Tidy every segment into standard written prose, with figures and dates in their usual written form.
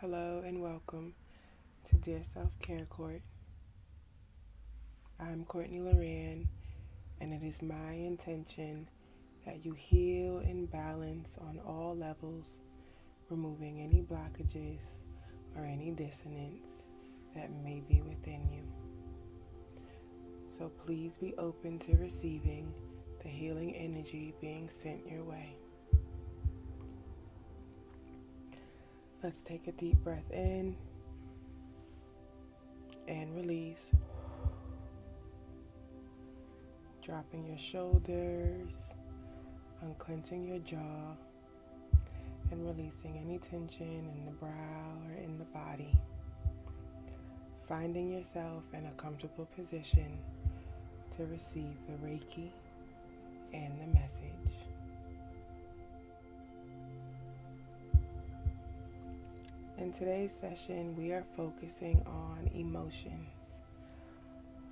Hello and welcome to Dear Self-Care Court. I'm Courtney Lauran, and it is my intention that you heal and balance on all levels, removing any blockages or any dissonance that may be within you. So please be open to receiving the healing energy being sent your way. Let's take a deep breath in and release. Dropping your shoulders, unclenching your jaw, and releasing any tension in the brow or in the body. Finding yourself in a comfortable position to receive the Reiki and the message. In today's session, we are focusing on emotions.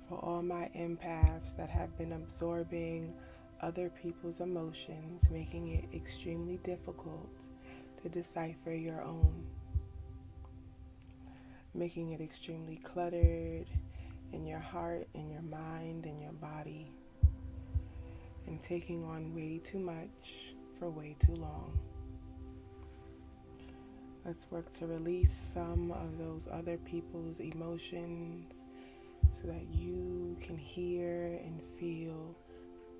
For all my empaths that have been absorbing other people's emotions, making it extremely difficult to decipher your own, making it extremely cluttered in your heart, in your mind, in your body, and taking on way too much for way too long. Let's work to release some of those other people's emotions so that you can hear and feel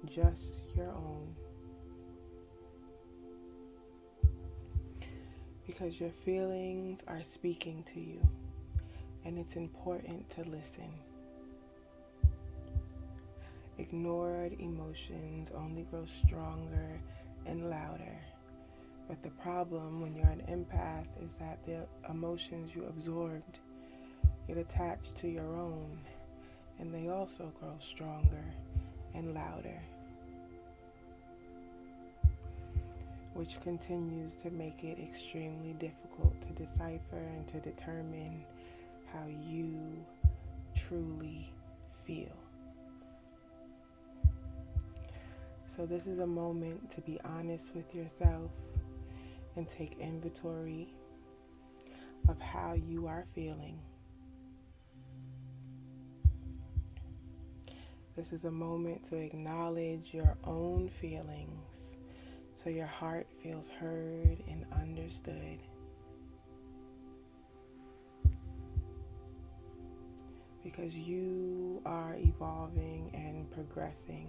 just your own. Because your feelings are speaking to you, and it's important to listen. Ignored emotions only grow stronger and louder. But the problem when you're an empath is that the emotions you absorbed get attached to your own, and they also grow stronger and louder, which continues to make it extremely difficult to decipher and to determine how you truly feel. So this is a moment to be honest with yourself and take inventory of how you are feeling. This is a moment to acknowledge your own feelings so your heart feels heard and understood. Because you are evolving and progressing,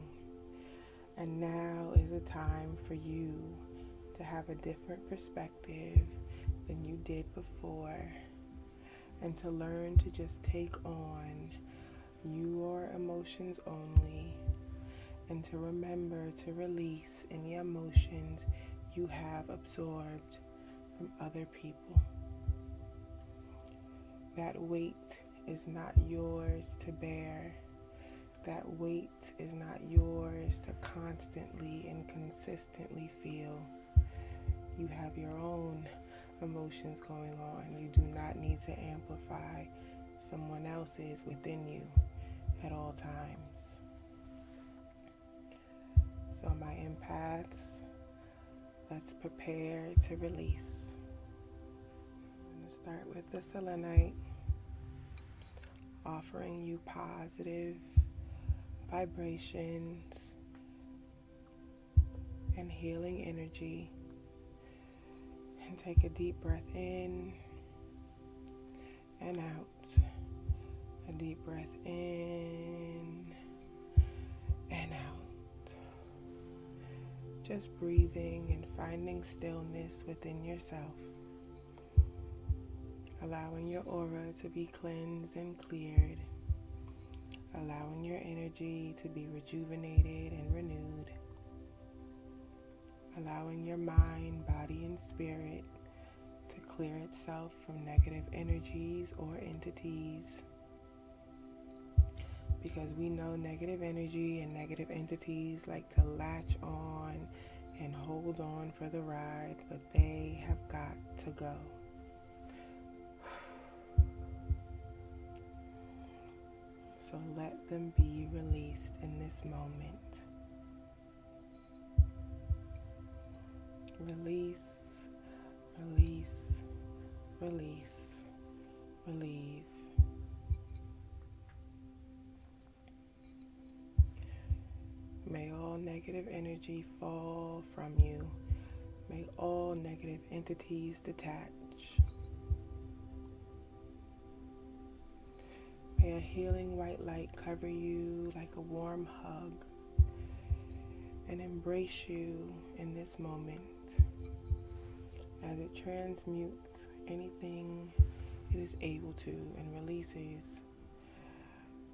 and now is a time for you to have a different perspective than you did before, and to learn to just take on your emotions only, and to remember to release any emotions you have absorbed from other people. That weight is not yours to bear. That weight is not yours to constantly and consistently feel. You have your own emotions going on. You do not need to amplify someone else's within you at all times. So my empaths, let's prepare to release. I'm going to start with the selenite, offering you positive vibrations and healing energy. And take a deep breath in and out. A deep breath in and out. Just breathing and finding stillness within yourself. Allowing your aura to be cleansed and cleared. Allowing your energy to be rejuvenated and renewed. Allowing your mind, body, and spirit to clear itself from negative energies or entities. Because we know negative energy and negative entities like to latch on and hold on for the ride, but they have got to go. So let them be released in this moment. Release, release, release. energy fall from you. May all negative entities detach. May a healing white light cover you like a warm hug and embrace you in this moment as it transmutes anything it is able to and releases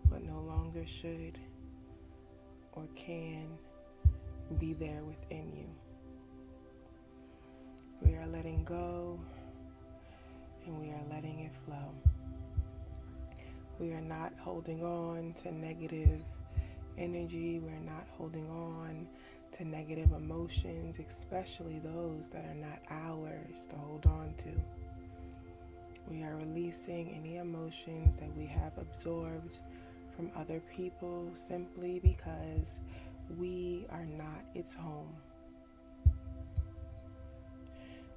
what no longer should or can be there within you. We are letting go and we are letting it flow. We are not holding on to negative energy. We're not holding on to negative emotions, especially those that are not ours to hold on to. We are releasing any emotions that we have absorbed from other people simply because we are not its home.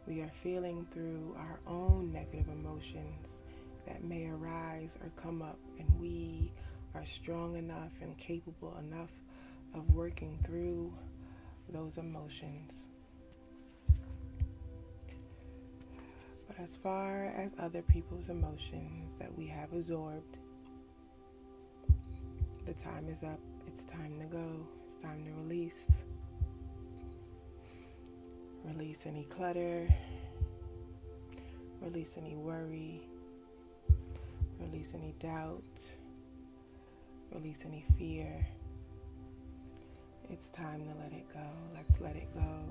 We are feeling through our own negative emotions that may arise or come up, and we are strong enough and capable enough of working through those emotions. But as far as other people's emotions that we have absorbed, the time is up. It's time to go. It's time to release. Release any clutter. Release any worry. Release any doubt. Release any fear. It's time to let it go. Let's let it go.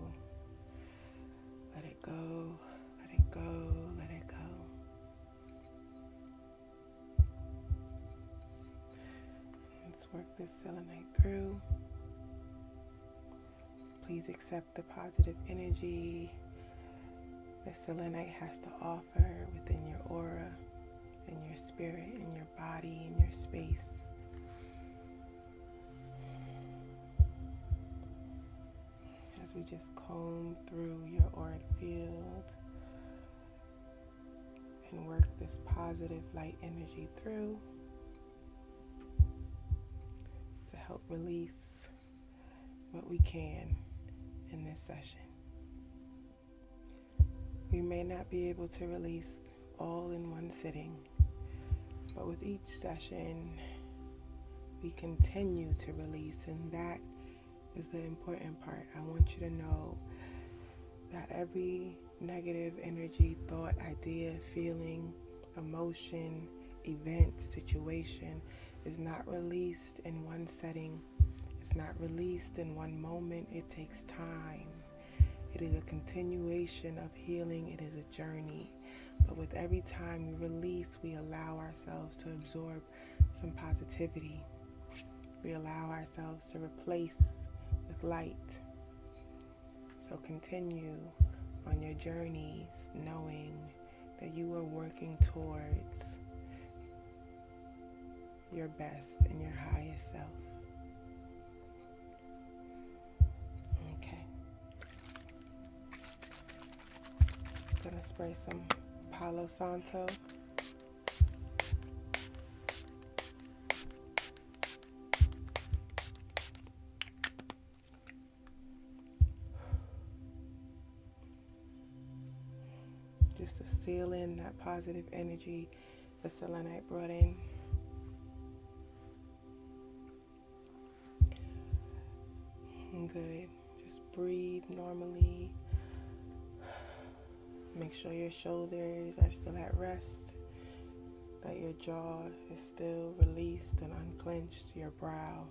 Let it go. Let it go. Let it go. Let's work this selenite through. Please accept the positive energy that selenite has to offer within your aura, in your spirit, in your body, in your space. As we just comb through your auric field and work this positive light energy through to help release what we can in this session. We may not be able to release all in one sitting, but with each session, we continue to release, and that is the important part. I want you to know that every negative energy, thought, idea, feeling, emotion, event, situation is not released in one setting. It's not released in one moment. It takes time. It is a continuation of healing. It is a journey. But with every time we release, we allow ourselves to absorb some positivity. We allow ourselves to replace with light. So continue on your journeys knowing that you are working towards your best and your highest self. Okay. Gonna spray some Palo Santo. Just to seal in that positive energy the selenite brought in. Good. Just breathe normally. Make sure your shoulders are still at rest, that your jaw is still released and unclenched, your brow.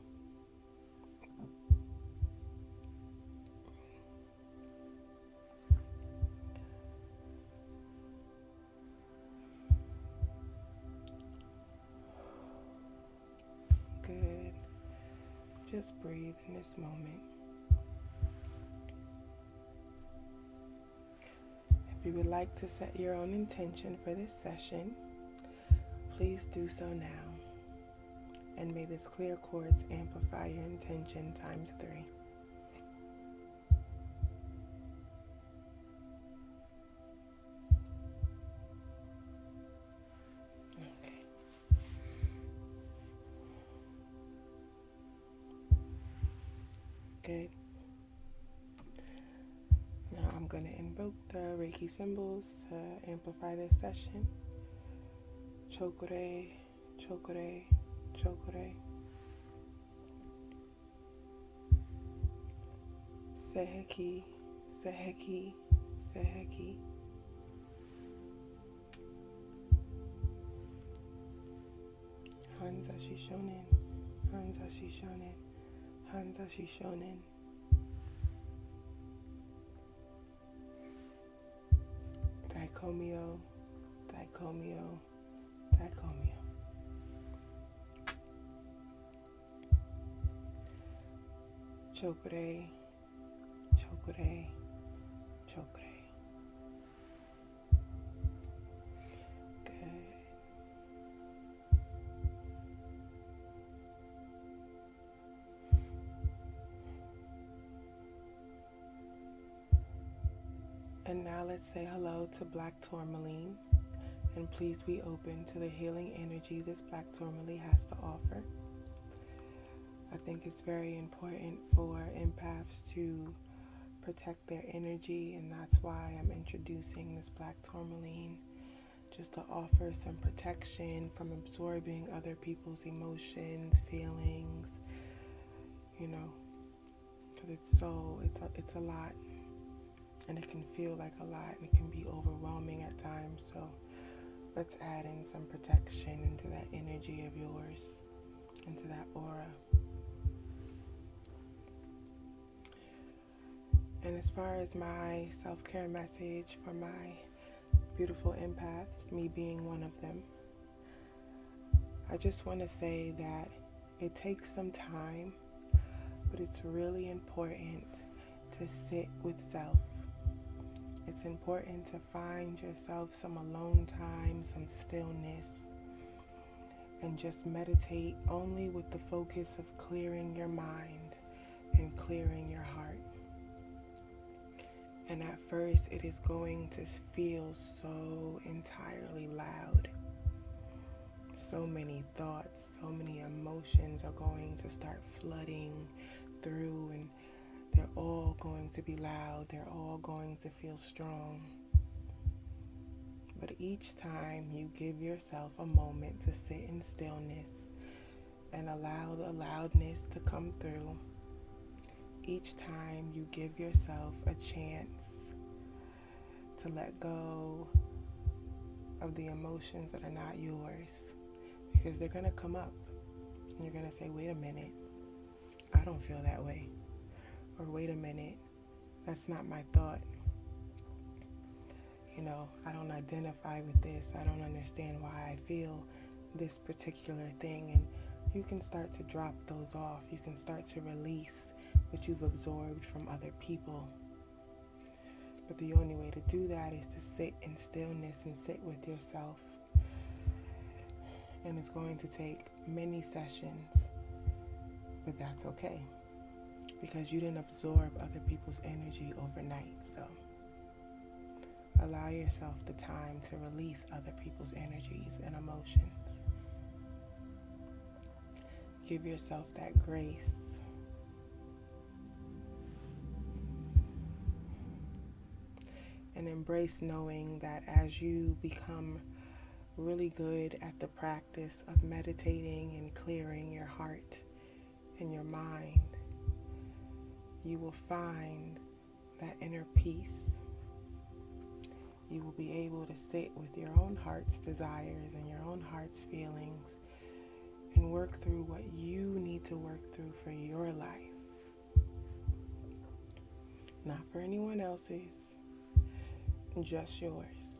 Good. Just breathe in this moment. If you would like to set your own intention for this session, please do so now. And may this clear quartz amplify your intention times 3. Okay. Good. going to invoke the Reiki symbols to amplify this session. Chokure, chokure, chokure. Seheki, seheki, seheki. Hanza Shishonen, Hanza Shishonen, Hanza Shishonen. Daikomyo, Daikomyo, Daikomyo. Chokure, chokure, chokure. Good. And now let's say hello to Black Tourmaline, and please be open to the healing energy this Black Tourmaline has to offer. I think it's very important for empaths to protect their energy, and that's why I'm introducing this Black Tourmaline, just to offer some protection from absorbing other people's emotions, feelings, because it's a lot, and it can feel like a lot, and it can be overwhelming at times. So let's add in some protection into that energy of yours, into that aura. And as far as my self-care message for my beautiful empaths, me being one of them, I just want to say that it takes some time, but it's really important to sit with self. It's important to find yourself some alone time, some stillness, and just meditate only with the focus of clearing your mind and clearing your heart. And at first, it is going to feel so entirely loud. So many thoughts, so many emotions are going to start flooding through, and they're all going to be loud. They're all going to feel strong. But each time you give yourself a moment to sit in stillness and allow the loudness to come through, each time you give yourself a chance to let go of the emotions that are not yours, because they're going to come up and you're going to say, wait a minute, I don't feel that way. Or wait a minute, that's not my thought. I don't identify with this. I don't understand why I feel this particular thing. And you can start to drop those off. You can start to release what you've absorbed from other people. But the only way to do that is to sit in stillness and sit with yourself. And it's going to take many sessions, but that's okay, because you didn't absorb other people's energy overnight. So allow yourself the time to release other people's energies and emotions. Give yourself that grace. And embrace knowing that as you become really good at the practice of meditating and clearing your heart and your mind, you will find that inner peace. You will be able to sit with your own heart's desires and your own heart's feelings and work through what you need to work through for your life, not for anyone else's, just yours.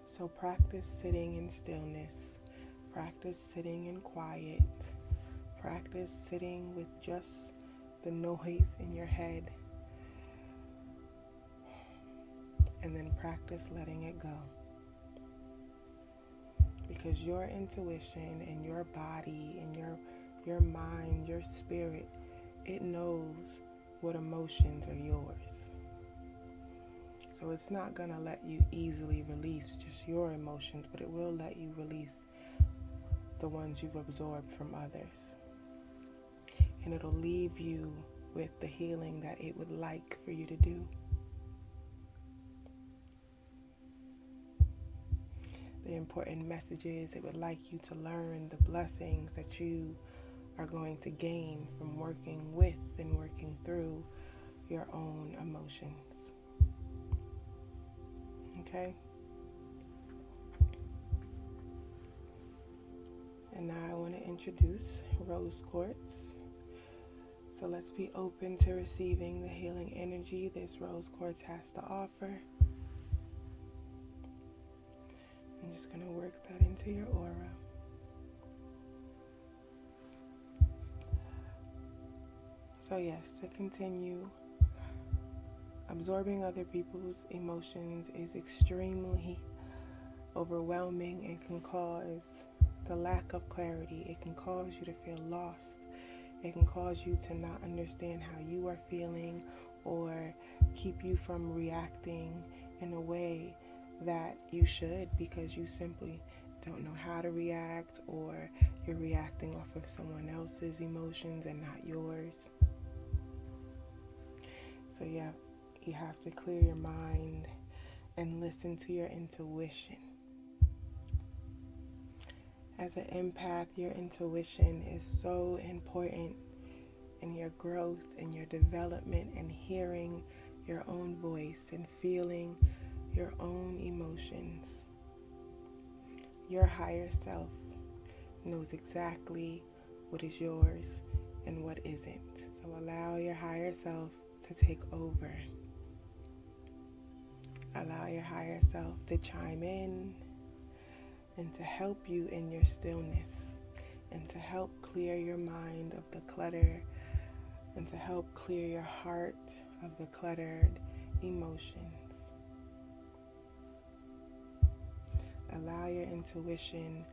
So practice sitting in stillness, practice sitting in quiet, practice sitting with just the noise in your head, and then practice letting it go. Because your intuition and your body and your mind, your spirit, it knows what emotions are yours. So it's not going to let you easily release just your emotions, but it will let you release the ones you've absorbed from others. And it'll leave you with the healing that it would like for you to do. the important messages it would like you to learn, the blessings that you are going to gain from working with and working through your own emotions. Okay? And now I want to introduce Rose Quartz. So let's be open to receiving the healing energy this Rose Quartz has to offer. I'm just going to work that into your aura. So yes, to continue, absorbing other people's emotions is extremely overwhelming and can cause the lack of clarity. It can cause you to feel lost. It can cause you to not understand how you are feeling, or keep you from reacting in a way that you should, because you simply don't know how to react, or you're reacting off of someone else's emotions and not yours. So yeah, you have to clear your mind and listen to your intuition. As an empath, your intuition is so important in your growth and your development, and hearing your own voice and feeling your own emotions. Your higher self knows exactly what is yours and what isn't. So allow your higher self to take over. Allow your higher self to chime in and to help you in your stillness, and to help clear your mind of the clutter, and to help clear your heart of the cluttered emotions. Allow your intuition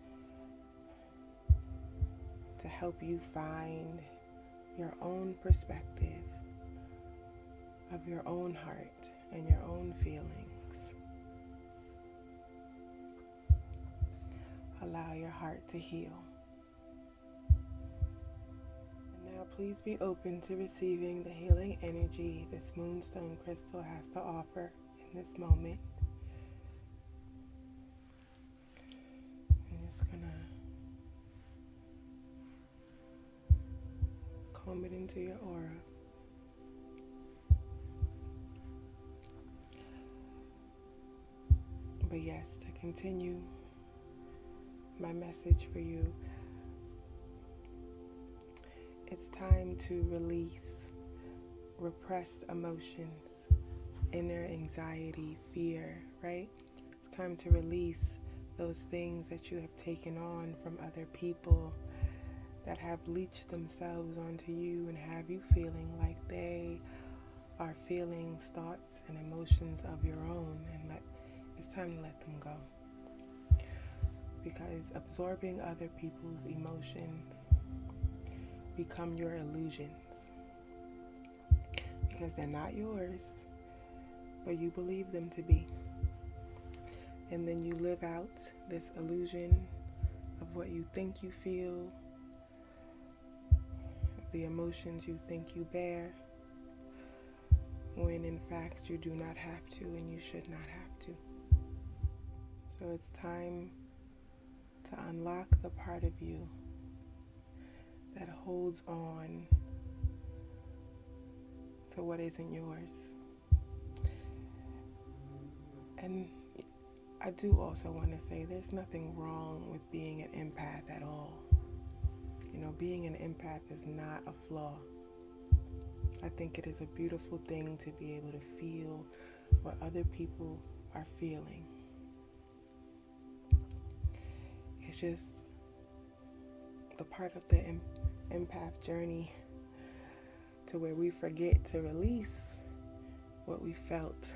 to help you find your own perspective of your own heart and your own feelings. Allow your heart to heal. And now please be open to receiving the healing energy this Moonstone Crystal has to offer in this moment. I'm just gonna comb it into your aura. But yes, to continue my message for you, it's time to release repressed emotions, inner anxiety, fear, right? It's time to release those things that you have taken on from other people that have leached themselves onto you and have you feeling like they are feelings, thoughts, and emotions of your own, and it's time to let them go. Because absorbing other people's emotions become your illusions, because they're not yours, but you believe them to be. And then you live out this illusion of what you think you feel, the emotions you think you bear, when in fact you do not have to, and you should not have to. So it's time to unlock the part of you that holds on to what isn't yours. And I do also want to say there's nothing wrong with being an empath at all. You know, being an empath is not a flaw. I think it is a beautiful thing to be able to feel what other people are feeling. It's just the part of the empath journey to where we forget to release what we felt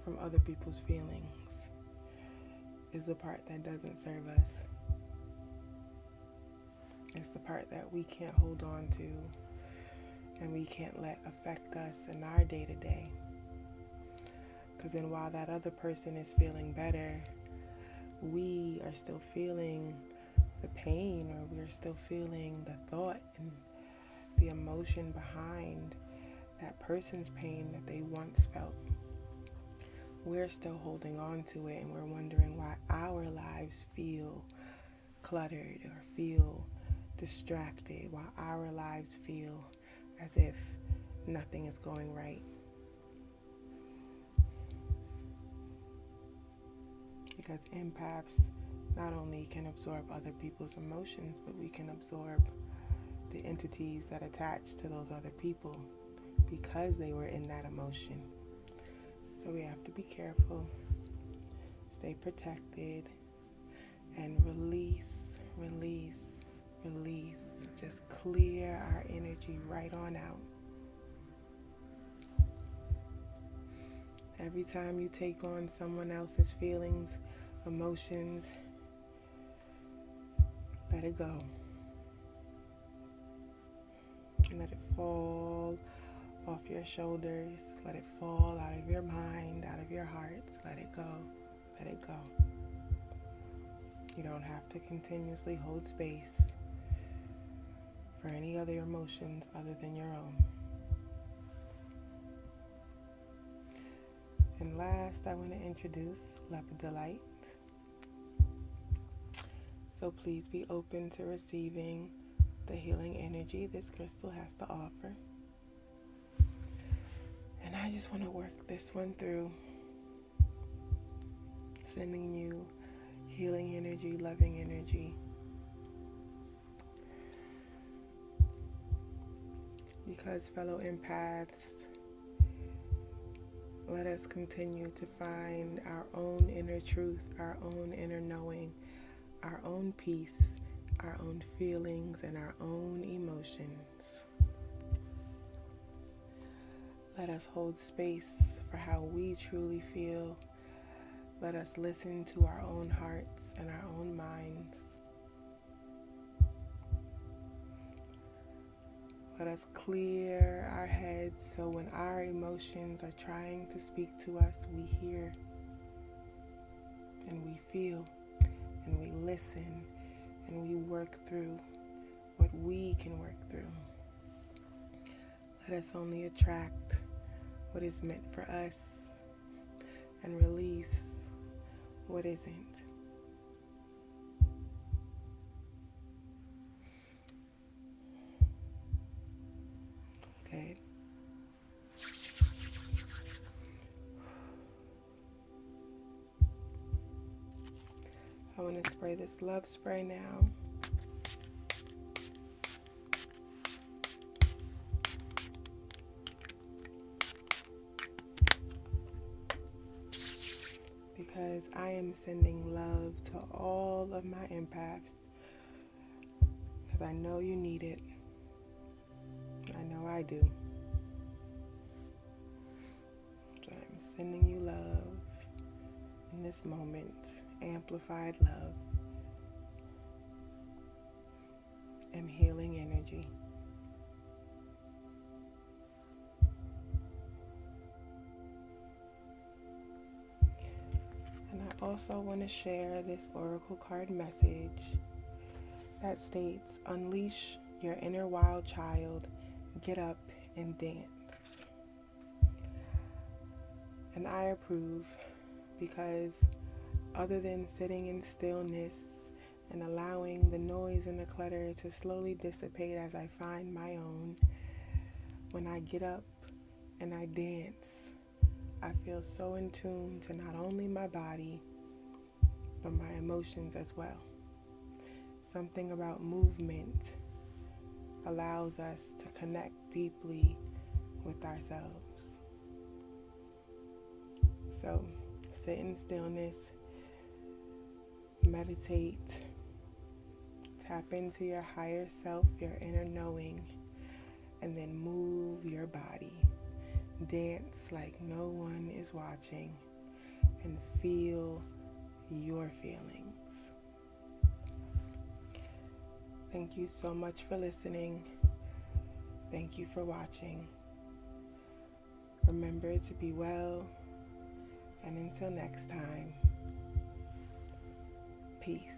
from other people's feelings is the part that doesn't serve us. It's the part that we can't hold on to and we can't let affect us in our day-to-day. Because then while that other person is feeling better, we are still feeling the pain, or we're still feeling the thought and the emotion behind that person's pain that they once felt. we're still holding on to it, and we're wondering why our lives feel cluttered or feel distracted, while our lives feel as if nothing is going right. Because empaths not only can absorb other people's emotions, but we can absorb the entities that attach to those other people because they were in that emotion. So we have to be careful, stay protected, and release, release, release. Just clear our energy right on out. Every time you take on someone else's feelings, emotions, let it go. Let it fall off your shoulders. Let it fall out of your mind, out of your heart. Let it go. Let it go. You don't have to continuously hold space for any other emotions other than your own. And last, I want to introduce Lepid Delight. So please be open to receiving the healing energy this crystal has to offer. And I just want to work this one through, sending you healing energy, loving energy. Because fellow empaths, let us continue to find our own inner truth, our own inner knowing, our own peace, our own feelings, and our own emotions. Let us hold space for how we truly feel. Let us listen to our own hearts and our own minds. Let us clear our heads so when our emotions are trying to speak to us, we hear and we feel and we listen and we work through what we can work through. Let us only attract what is meant for us and release what isn't. Okay. I want to spray this love spray now. Because I am sending love to all of my empaths. Because I know you need it. I know I do. So I'm sending you love in this moment. Amplified love and healing energy. And I also want to share this oracle card message that states, unleash your inner wild child, get up and dance. And I approve, because other than sitting in stillness and allowing the noise and the clutter to slowly dissipate as I find my own, when I get up and I dance, I feel so in tune to not only my body, but my emotions as well. Something about movement allows us to connect deeply with ourselves. So, sit in stillness, meditate, tap into your higher self, your inner knowing, and then move your body. Dance like no one is watching and feel your feelings. Thank you so much for listening. Thank you for watching. Remember to be well, and until next time, peace.